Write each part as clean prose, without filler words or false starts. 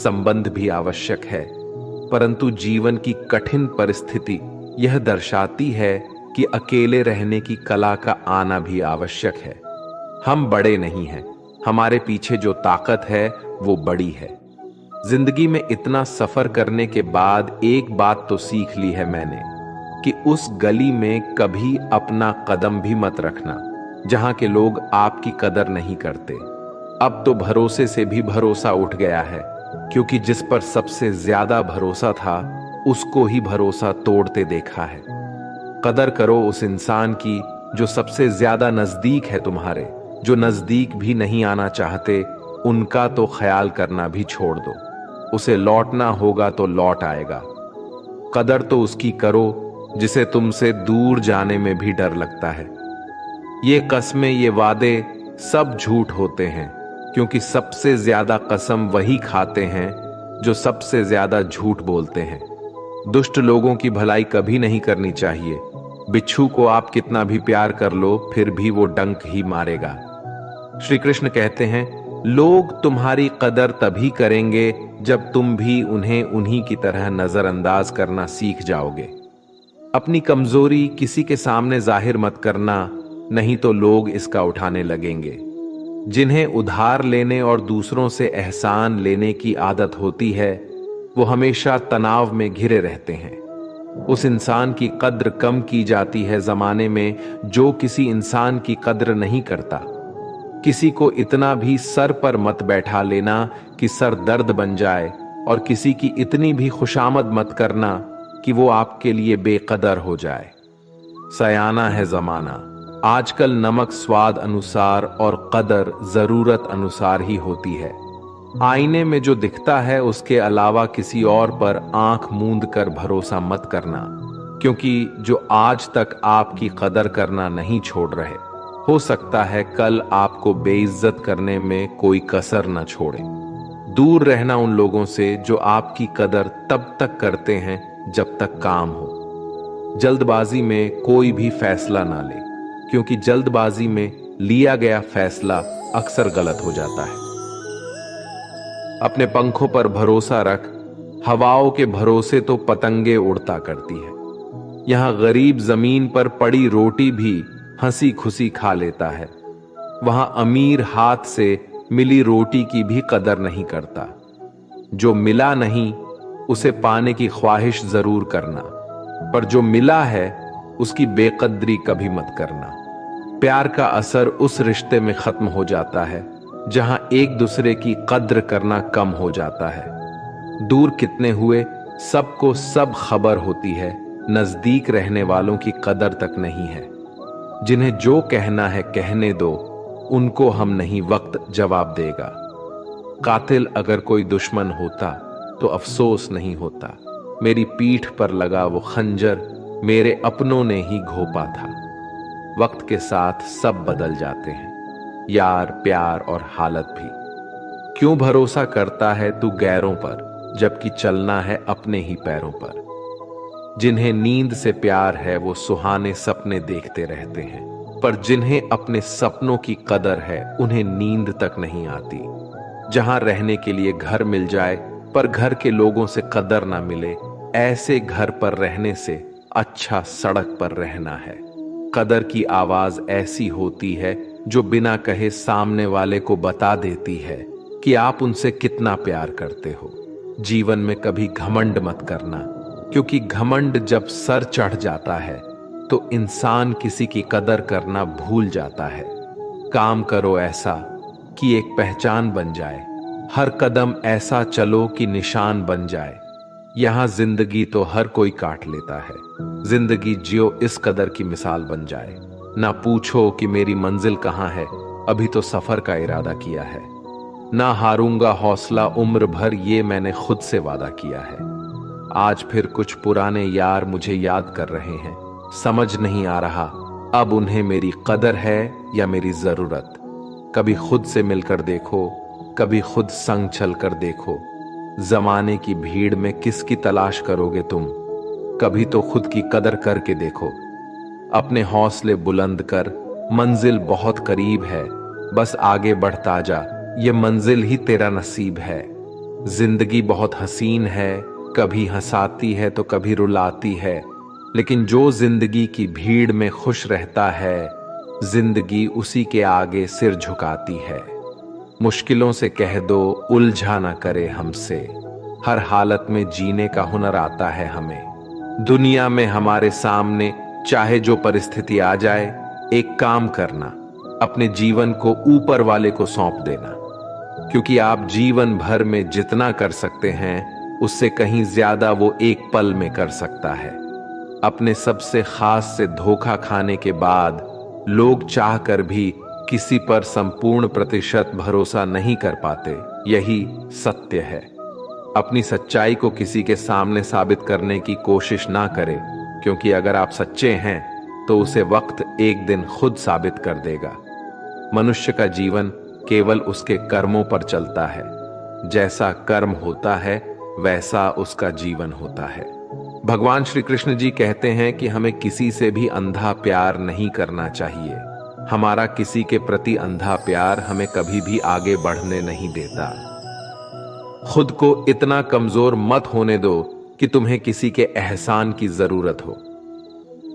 संबंध भी आवश्यक है, परंतु जीवन की कठिन परिस्थिति यह दर्शाती है कि अकेले रहने की कला का आना भी आवश्यक है। हम बड़े नहीं हैं, हमारे पीछे जो ताकत है वो बड़ी है। जिंदगी में इतना सफर करने के बाद एक बात तो सीख ली है मैंने कि उस गली में कभी अपना कदम भी मत रखना जहां के लोग आपकी कदर नहीं करते। अब तो भरोसे से भी भरोसा उठ गया है, क्योंकि जिस पर सबसे ज्यादा भरोसा था उसको ही भरोसा तोड़ते देखा है। कदर करो उस इंसान की जो सबसे ज्यादा नजदीक है तुम्हारे। जो नजदीक भी नहीं आना चाहते उनका तो ख्याल करना भी छोड़ दो। उसे लौटना होगा तो लौट आएगा। कदर तो उसकी करो जिसे तुमसे दूर जाने में भी डर लगता है। ये कस्में, ये वादे सब झूठ होते हैं, क्योंकि सबसे ज्यादा कसम वही खाते हैं जो सबसे ज्यादा झूठ बोलते हैं। दुष्ट लोगों की भलाई कभी नहीं करनी चाहिए। बिच्छू को आप कितना भी प्यार कर लो फिर भी वो डंक ही मारेगा। श्री कृष्ण कहते हैं, लोग तुम्हारी कदर तभी करेंगे जब तुम भी उन्हें उन्हीं की तरह नजरअंदाज करना सीख जाओगे। अपनी कमजोरी किसी के सामने जाहिर मत करना, नहीं तो लोग इसका उठाने लगेंगे। जिन्हें उधार लेने और दूसरों से एहसान लेने की आदत होती है वो हमेशा तनाव में घिरे रहते हैं। उस इंसान की कद्र कम की जाती है जमाने में जो किसी इंसान की कद्र नहीं करता। किसी को इतना भी सर पर मत बैठा लेना कि सर दर्द बन जाए, और किसी की इतनी भी खुशामद मत करना कि वो आपके लिए बेकदर हो जाए। सयाना है जमाना। आजकल नमक स्वाद अनुसार और कदर जरूरत अनुसार ही होती है। आईने में जो दिखता है उसके अलावा किसी और पर आंख मूंद कर भरोसा मत करना, क्योंकि जो आज तक आपकी कदर करना नहीं छोड़ रहे, हो सकता है कल आपको बेइज्जत करने में कोई कसर न छोड़े। दूर रहना उन लोगों से जो आपकी कदर तब तक करते हैं जब तक काम हो। जल्दबाजी में कोई भी फैसला ना ले, क्योंकि जल्दबाजी में लिया गया फैसला अक्सर गलत हो जाता है। अपने पंखों पर भरोसा रख, हवाओं के भरोसे तो पतंगे उड़ता करती है। यहां गरीब जमीन पर पड़ी रोटी भी हंसी खुशी खा लेता है, वहां अमीर हाथ से मिली रोटी की भी कदर नहीं करता। जो मिला नहीं उसे पाने की ख्वाहिश जरूर करना, पर जो मिला है उसकी बेकदरी कभी मत करना। प्यार का असर उस रिश्ते में खत्म हो जाता है जहां एक दूसरे की कद्र करना कम हो जाता है। दूर कितने हुए सबको सब खबर होती है, नजदीक रहने वालों की कदर तक नहीं है। जिन्हें जो कहना है कहने दो, उनको हम नहीं वक्त जवाब देगा। कातिल अगर कोई दुश्मन होता तो अफसोस नहीं होता। मेरी पीठ पर लगा वो खंजर मेरे अपनों ने ही घोंपा था। वक्त के साथ सब बदल जाते हैं, यार, प्यार और हालत भी। क्यों भरोसा करता है तू गैरों पर, जबकि चलना है अपने ही पैरों पर। जिन्हें नींद से प्यार है वो सुहाने सपने देखते रहते हैं, पर जिन्हें अपने सपनों की कदर है उन्हें नींद तक नहीं आती। जहां रहने के लिए घर मिल जाए पर घर के लोगों से कदर ना मिले, ऐसे घर पर रहने से अच्छा सड़क पर रहना है। कदर की आवाज ऐसी होती है जो बिना कहे सामने वाले को बता देती है कि आप उनसे कितना प्यार करते हो। जीवन में कभी घमंड मत करना, क्योंकि घमंड जब सर चढ़ जाता है तो इंसान किसी की कदर करना भूल जाता है। काम करो ऐसा कि एक पहचान बन जाए, हर कदम ऐसा चलो कि निशान बन जाए। यहां जिंदगी तो हर कोई काट लेता है, जिंदगी जियो इस कदर की मिसाल बन जाए। ना पूछो कि मेरी मंजिल कहां है, अभी तो सफर का इरादा किया है। ना हारूंगा हौसला उम्र भर, ये मैंने खुद से वादा किया है। आज फिर कुछ पुराने यार मुझे याद कर रहे हैं, समझ नहीं आ रहा अब उन्हें मेरी कदर है या मेरी जरूरत। कभी खुद से मिलकर देखो, कभी खुद संग चल कर देखो। जमाने की भीड़ में किसकी तलाश करोगे तुम, कभी तो खुद की कदर करके देखो। अपने हौसले बुलंद कर, मंजिल बहुत करीब है, बस आगे बढ़ता जा, ये मंजिल ही तेरा नसीब है। जिंदगी बहुत हसीन है, कभी हंसाती है तो कभी रुलाती है, लेकिन जो जिंदगी की भीड़ में खुश रहता है, जिंदगी उसी के आगे सिर झुकाती है। मुश्किलों से कह दो उलझा ना करे हमसे, हर हालत में जीने का हुनर आता है हमें। दुनिया में हमारे सामने चाहे जो परिस्थिति आ जाए, एक काम करना, अपने जीवन को ऊपर वाले को सौंप देना, क्योंकि आप जीवन भर में जितना कर सकते हैं उससे कहीं ज्यादा वो एक पल में कर सकता है। अपने सबसे खास से धोखा खाने के बाद लोग चाहकर भी किसी पर संपूर्ण प्रतिशत भरोसा नहीं कर पाते, यही सत्य है। अपनी सच्चाई को किसी के सामने साबित करने की कोशिश ना करें, क्योंकि अगर आप सच्चे हैं तो उसे वक्त एक दिन खुद साबित कर देगा। मनुष्य का जीवन केवल उसके कर्मों पर चलता है, जैसा कर्म होता है वैसा उसका जीवन होता है। भगवान श्री कृष्ण जी कहते हैं कि हमें किसी से भी अंधा प्यार नहीं करना चाहिए। हमारा किसी के प्रति अंधा प्यार हमें कभी भी आगे बढ़ने नहीं देता। खुद को इतना कमजोर मत होने दो कि तुम्हें किसी के एहसान की जरूरत हो।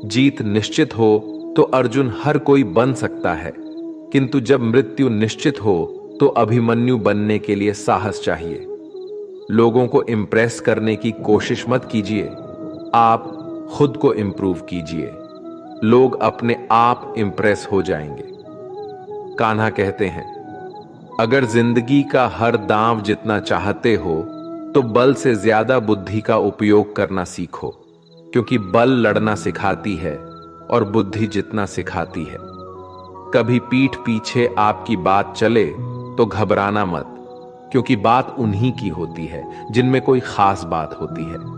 जीत निश्चित हो तो अर्जुन हर कोई बन सकता है, किंतु जब मृत्यु निश्चित हो तो अभिमन्यु बनने के लिए साहस चाहिए। लोगों को इंप्रेस करने की कोशिश मत कीजिए, आप खुद को इंप्रूव कीजिए। लोग अपने आप इंप्रेस हो जाएंगे। कान्हा कहते हैं, अगर जिंदगी का हर दांव जितना चाहते हो तो बल से ज्यादा बुद्धि का उपयोग करना सीखो, क्योंकि बल लड़ना सिखाती है और बुद्धि जितना सिखाती है। कभी पीठ पीछे आपकी बात चले तो घबराना मत, क्योंकि बात उन्हीं की होती है जिनमें कोई खास बात होती है।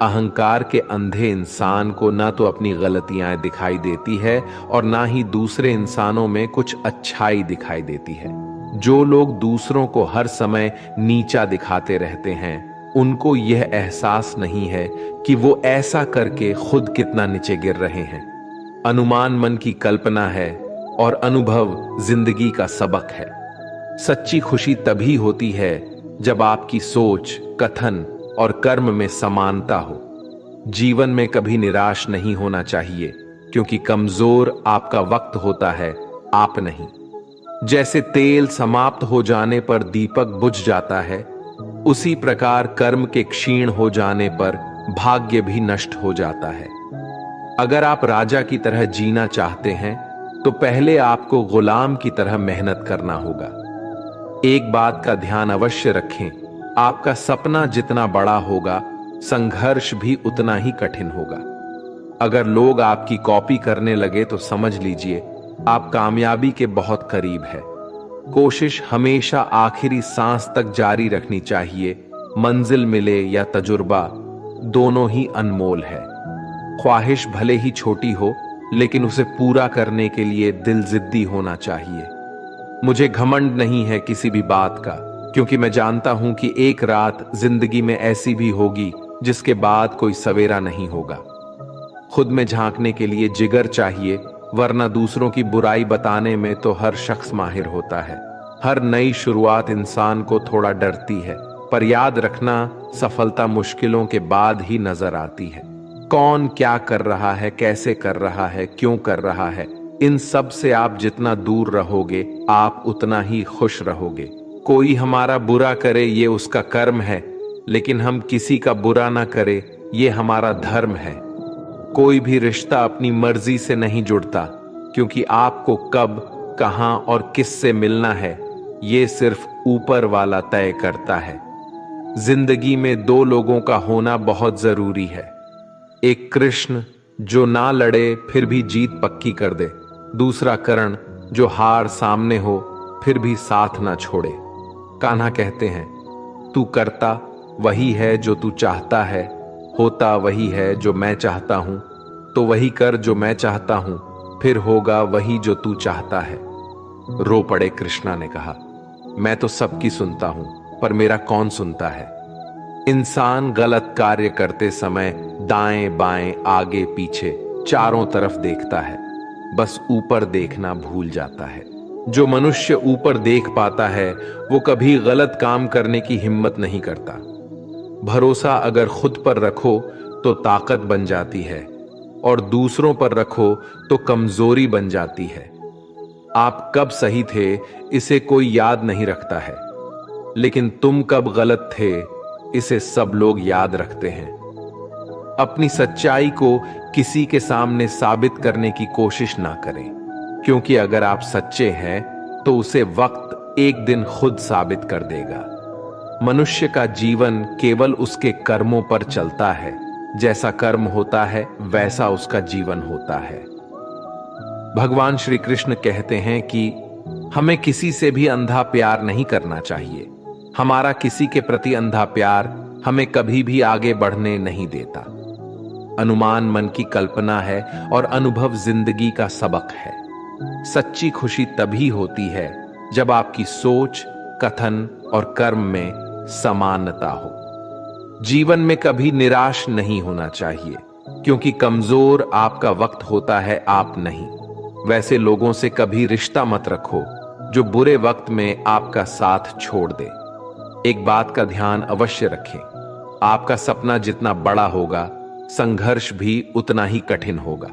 अहंकार के अंधे इंसान को ना तो अपनी गलतियां दिखाई देती है और ना ही दूसरे इंसानों में कुछ अच्छाई दिखाई देती है। जो लोग दूसरों को हर समय नीचा दिखाते रहते हैं, उनको यह एहसास नहीं है कि वो ऐसा करके खुद कितना नीचे गिर रहे हैं। अनुमान मन की कल्पना है और अनुभव जिंदगी का सबक है। सच्ची खुशी तभी होती है जब आपकी सोच, कथन और कर्म में समानता हो। जीवन में कभी निराश नहीं होना चाहिए, क्योंकि कमजोर आपका वक्त होता है, आप नहीं। जैसे तेल समाप्त हो जाने पर दीपक बुझ जाता है, उसी प्रकार कर्म के क्षीण हो जाने पर भाग्य भी नष्ट हो जाता है। अगर आप राजा की तरह जीना चाहते हैं तो पहले आपको गुलाम की तरह मेहनत करना होगा। एक बात का ध्यान अवश्य रखें, आपका सपना जितना बड़ा होगा, संघर्ष भी उतना ही कठिन होगा। अगर लोग आपकी कॉपी करने लगे तो समझ लीजिए आप कामयाबी के बहुत करीब है। कोशिश हमेशा आखिरी सांस तक जारी रखनी चाहिए। मंजिल मिले या तजुर्बा, दोनों ही अनमोल है। ख्वाहिश भले ही छोटी हो, लेकिन उसे पूरा करने के लिए दिल जिद्दी होना चाहिए। मुझे घमंड नहीं है किसी भी बात का, क्योंकि मैं जानता हूं कि एक रात जिंदगी में ऐसी भी होगी जिसके बाद कोई सवेरा नहीं होगा। खुद में झांकने के लिए जिगर चाहिए, वरना दूसरों की बुराई बताने में तो हर शख्स माहिर होता है। हर नई शुरुआत इंसान को थोड़ा डरती है, पर याद रखना, सफलता मुश्किलों के बाद ही नजर आती है। कौन क्या कर रहा है, कैसे कर रहा है, क्यों कर रहा है, इन सब से आप जितना दूर रहोगे, आप उतना ही खुश रहोगे। कोई हमारा बुरा करे ये उसका कर्म है, लेकिन हम किसी का बुरा ना करे ये हमारा धर्म है। कोई भी रिश्ता अपनी मर्जी से नहीं जुड़ता, क्योंकि आपको कब, कहां और किससे मिलना है ये सिर्फ ऊपर वाला तय करता है। जिंदगी में दो लोगों का होना बहुत जरूरी है। एक कृष्ण जो ना लड़े फिर भी जीत पक्की कर दे, दूसरा कर्ण जो हार सामने हो फिर भी साथ ना छोड़े। कान्हा कहते हैं, तू करता वही है जो तू चाहता है, होता वही है जो मैं चाहता हूं, तो वही कर जो मैं चाहता हूं, फिर होगा वही जो तू चाहता है। रो पड़े कृष्णा ने कहा, मैं तो सबकी सुनता हूं, पर मेरा कौन सुनता है। इंसान गलत कार्य करते समय दाएं बाएं आगे पीछे चारों तरफ देखता है, बस ऊपर देखना भूल जाता है। जो मनुष्य ऊपर देख पाता है वो कभी गलत काम करने की हिम्मत नहीं करता। भरोसा अगर खुद पर रखो तो ताकत बन जाती है और दूसरों पर रखो तो कमजोरी बन जाती है। आप कब सही थे इसे कोई याद नहीं रखता है, लेकिन तुम कब गलत थे इसे सब लोग याद रखते हैं। अपनी सच्चाई को किसी के सामने साबित करने की कोशिश ना करें, क्योंकि अगर आप सच्चे हैं तो उसे वक्त एक दिन खुद साबित कर देगा। मनुष्य का जीवन केवल उसके कर्मों पर चलता है। जैसा कर्म होता है वैसा उसका जीवन होता है। भगवान श्री कृष्ण कहते हैं कि हमें किसी से भी अंधा प्यार नहीं करना चाहिए। हमारा किसी के प्रति अंधा प्यार हमें कभी भी आगे बढ़ने नहीं देता। अनुमान मन की कल्पना है और अनुभव जिंदगी का सबक है। सच्ची खुशी तभी होती है जब आपकी सोच, कथन और कर्म में समानता हो। जीवन में कभी निराश नहीं होना चाहिए, क्योंकि कमजोर आपका वक्त होता है, आप नहीं। वैसे लोगों से कभी रिश्ता मत रखो जो बुरे वक्त में आपका साथ छोड़ दे। एक बात का ध्यान अवश्य रखें, आपका सपना जितना बड़ा होगा संघर्ष भी उतना ही कठिन होगा।